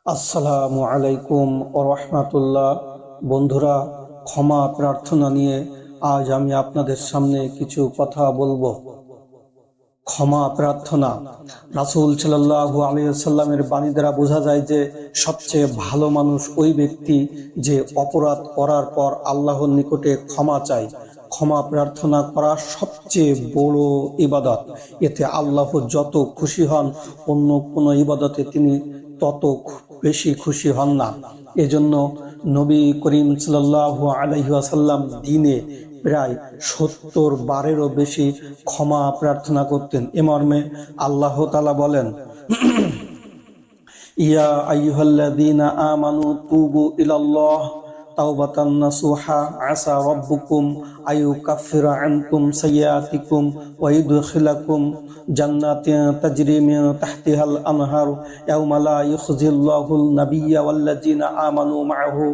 আসসালামু আলাইকুম ও রহমাতুল্লাহ। বন্ধুরা, ক্ষমা প্রার্থনা নিয়ে আজ আমি আপনাদের সামনে কিছু কথা বলবো। ক্ষমা প্রার্থনা। রাসূল সাল্লাল্লাহু আলাইহি ওয়াসাল্লামের বাণী দ্বারা বোঝা যায় যে সবচেয়ে ভালো মানুষ ওই ব্যক্তি যে অপরাধ করার পর আল্লাহর নিকটে ক্ষমা চায়। ক্ষমা প্রার্থনা করা সবচেয়ে বড় ইবাদত। এতে আল্লাহ যত খুশি হন, অন্য কোনো ইবাদতে তিনি তত বেশি খুশি হন না। এজন্য নবী করিম সাল্লাল্লাহু আলাইহি ওয়াসাল্লাম দিনে প্রায় ৭০ বারেরও বেশি ক্ষমা প্রার্থনা করতেন। এ মর্মে আল্লাহ তাআলা বলেন, ইয়া আইয়ুহাল্লাযীনা আমানু তুবু ইলাল্লাহ তাওবাতান নাসুহা আসা রাব্বুকুম আইয়ুকাফিরা আনকুম সাইয়্যাতিকুম ওয়া ইউদখিলাকুম জান্নাতিন তাজরি মিন তাহতিহাল আনহার ইয়াওমা লা ইউখজিল্লাহুল নাবিয়্যা ওয়াল্লাযীনা আমানু মাআহু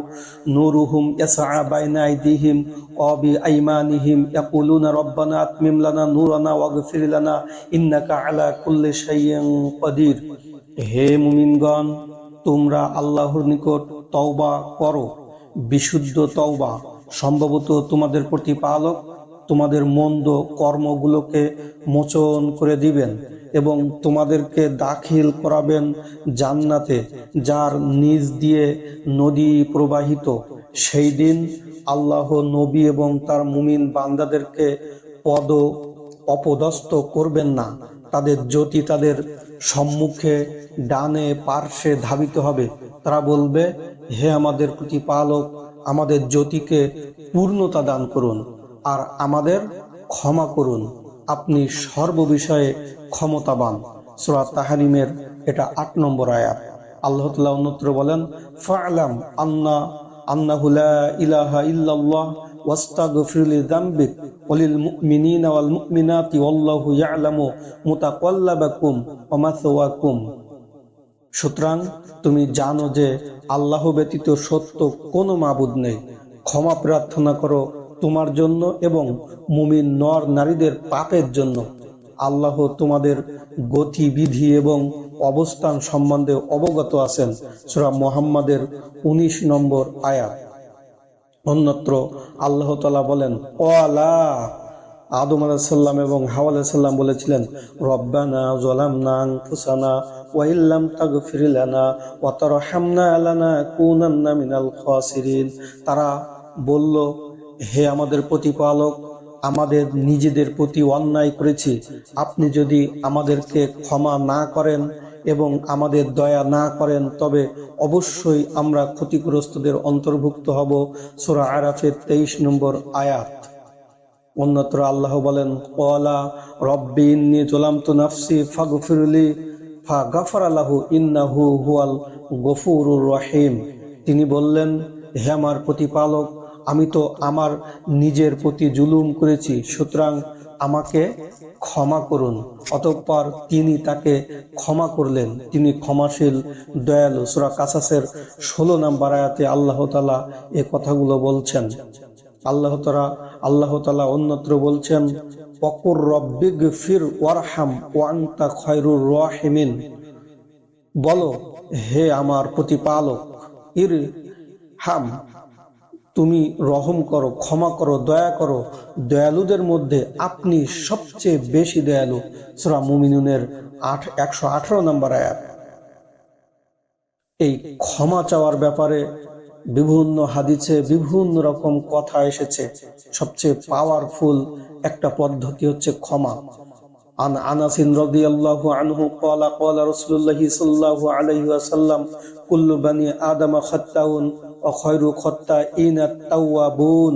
নূরুহুম ইয়াসআ বাইনা আইদিহিম ওয়া বিআইমানিহিম ইয়াকুলুনা রব্বানা আতমিম লানা নূরানা ওয়াগফির লানা ইন্নাকা আলা কুল্লি শাইইন কাদির। হে মুমিনগণ, তোমরা আল্লাহর নিকট তওবা করো, বিশুদ্ধ তওবা। সম্ভবত তোমাদের প্রতিপালক তোমাদের মন্দ কর্মগুলোকে মোচন করে দিবেন এবং তোমাদেরকে দাখিল করাবেন জান্নাতে, যার নিচ দিয়ে নদী প্রবাহিত। সেই দিন আল্লাহ নবী এবং তার মুমিন বান্দাদেরকে অপদস্থ করবেন না। তাদের জ্যোতি তাদের সম্মুখে ডানে পার্শ্বে ধাবিত হবে। তারা বলবে, হে আমাদের প্রতিপালক, আমাদের জ্যোতিকে পূর্ণতা দান করুন আর আমাদের ক্ষমা করুন, আপনি সর্ববিষয়ে ক্ষমতাবান। সূরা তাহরিমের এটা ৮ নম্বর আয়াত। আল্লাহ তাআলা অন্যত্র বলেন, ফা'লাম আন্নাহু লা ইলাহা ইল্লাল্লাহ ওয়াস্তাগফির লিযামবিক ওয়ালিল মুমিনিনা ওয়াল মুমিনাতি ওয়াল্লাহু ইয়ালামু মুতাকাল্লাবাকুম ওয়া মাসওয়াকুম। সুতরাং তুমি জানো যে আল্লাহ ব্যতীত সত্য কোনো মাবুদ নেই। ক্ষমা প্রার্থনা করো তোমার জন্য এবং মুমিন নর নারীদের পাপের জন্য। আল্লাহ তোমাদের গতিবিধি এবং অবস্থান সম্বন্ধে অবগত আছেন। সূরা মুহাম্মাদের ১৯ নম্বর আয়াত। অন্যত্র আল্লাহ তাআলা বলেন, ওয়ালা আদম আলাইহিস সালাম এবং হাওয়া আলাইহিস সালাম বলেছিলেন, রব্বানা যালামনা আনফুসানা ওয়া ইল্লাম তাগফির লানা ওয়া তারহামনা লানাকুনান্না মিনাল খাসিরিন। তারা বলল, হে আমাদের প্রতিপালক, আমাদের নিজেদের প্রতি অন্যায় করেছি। আপনি যদি আমাদেরকে ক্ষমা না করেন এবং আমাদের দয়া না করেন, তবে অবশ্যই আমরা ক্ষতিগ্রস্তদের অন্তর্ভুক্ত হব। সূরা আরাফের ২৩ নম্বর আয়াত। অন্যত্র আল্লাহ বলেন, ওয়ালা রব্বি ইন্নী যালামতু নাফসি ফাগফিরলি ফাগাফারা লাহু ইন্নাহু হুয়াল গফুরুর রহিম। তিনি বললেন, হে আমার প্রতিপালক, আমি তো আমার নিজের প্রতি জুলুম করেছি, সুতরাং আমাকে ক্ষমা করুন। অতঃপর তিনি তাকে ক্ষমা করলেন, তিনি ক্ষমাশীল দয়ালু। সূরা কাসাসের ১৬ নম্বর আয়াতে আল্লাহ তাআলা এ কথাগুলো বলছেন। আল্লাহ তাআলা অন্যত্র বলছেন, ওয়াকুর রব্বিগফির ওয়ারহাম ওয়া আনতা খায়রুর রাহিমিন। বলো, হে আমার প্রতিপালক, ইরহাম, তুমি রহম করো, ক্ষমা করো, দয়া করো, দয়ালুদের মধ্যে আপনি সবচেয়ে বেশি দয়ালু। সূরা মুমিনুনের ১১৮ নম্বর আয়াত। এই ক্ষমা চাওয়ার ব্যাপারে বিভিন্ন হাদিসে বিভিন্ন রকম কথা এসেছে। সবচেয়ে পাওয়ারফুল একটা পদ্ধতি হচ্ছে ক্ষমা। আন আনাস রাদিয়াল্লাহু আনহু ক্বালা ক্বালা রাসূলুল্লাহ সাল্লাল্লাহু আলাইহি ওয়াসাল্লাম কুল্লু বানি আদম খাত্তাউন ওয়া খায়রু খাত্তাইনাত তাওয়াবুন।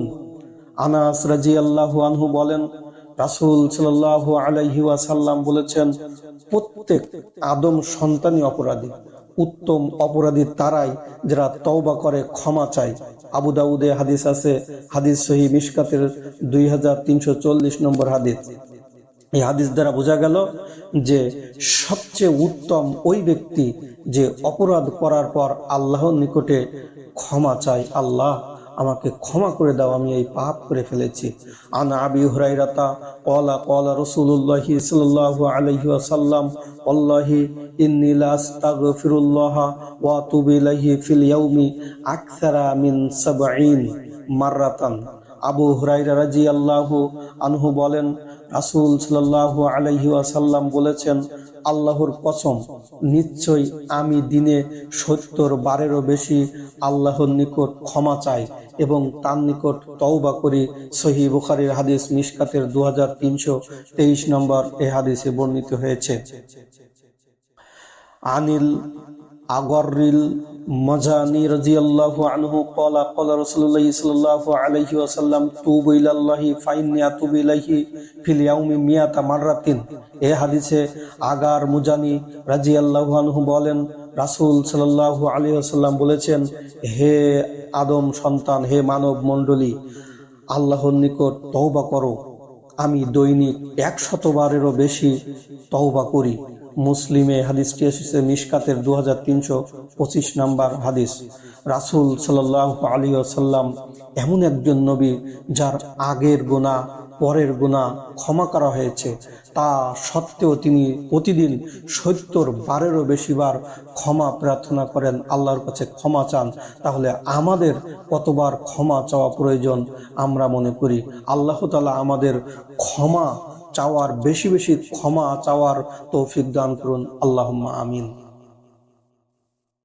আনাস রাদিয়াল্লাহু আনহু বলেন, রাসূল সাল্লাল্লাহু আলাইহি ওয়াসাল্লাম বলেছেন, প্রত্যেক আদম সন্তানই অপরাধী। উত্তম অপরাধী তারাই যারা তওবা করে, ক্ষমা চায়। আবু দাউদে হাদিস আছে, হাদিস সহিহ মিশকাতের ২৩৪০ নম্বর হাদিস। এই হাদিস দ্বারা বোঝা গেল যে সবচেয়ে উত্তম ওই ব্যক্তি যে অপরাধ করার পর আল্লাহর নিকটে ক্ষমা চায়, আল্লাহ আমাকে ক্ষমা করে দাও, আমি এই পাপ করে ফেলেছি। আন আবি হুরায়রাতা ক্বালা ক্বালা রাসূলুল্লাহি সাল্লাল্লাহু আলাইহি ওয়াসাল্লাম ওয়াল্লাহি ইন্নী লা আস্তাগফিরুল্লাহ ওয়া আতুবু ইলাইহি ফিল ইয়াউমি আকসারা মিন ৭০ মাররাতান। আবু হুরায়রা রাদিয়াল্লাহু আনহু বলেন, রাসূল সাল্লাল্লাহু আলাইহি ওয়াসাল্লাম বলেছেন, আল্লাহর কসম, নিশ্চয়ই আমি দিনে ৭০ বারেরও বেশি আল্লাহর নিকট ক্ষমা চাই এবং তার নিকট তওবা করি। সহিহ বুখারীর হাদিস, মিশকাতের 2323 নম্বর এই হাদিসে বর্ণিত হয়েছে। আনিল আগরিল মাজানি রাদিয়াল্লাহু আনহু ক্বালা ক্বালা রাসূলুল্লাহ সাল্লাল্লাহু আলাইহি ওয়াসাল্লাম তুবু ইলাল্লাহি ফাইন্নী আতুবু ইলাইহি ফিল ইয়াউমি মিয়াতা মাররাতিন। এই হাদিসে আগার মুজানি রাদিয়াল্লাহু আনহু বলেন, রাসূল সাল্লাল্লাহু আলাইহি ওয়াসাল্লাম বলেছেন, হে আদম সন্তান, হে মানব মণ্ডলী, আল্লাহর নিকট তওবা করো, আমি দৈনিক ১০০ বারেরও বেশি তওবা করি। মুসলিমে হাদিসটি এসেছে, মিশকাতের 2325 নম্বর হাদিস। রাসূল সাল্লাল্লাহু আলাইহি ওয়াসাল্লাম এমন একজন নবী যার আগের গুনাহ পরের গুনাহ ক্ষমা করা হয়েছে, তা সত্ত্বেও তিনি প্রতিদিন ৭০ বারেরও বেশি বার ক্ষমা প্রার্থনা করেন, আল্লাহর কাছে ক্ষমা চান। তাহলে আমাদের কতবার ক্ষমা চাওয়া প্রয়োজন আমরা মনে করি? আল্লাহ তাআলা আমাদের ক্ষমা চাওয়ার, বেশি বেশি ক্ষমা চাওয়ার তৌফিক দান করুন। আল্লাহুম্মা আমিন।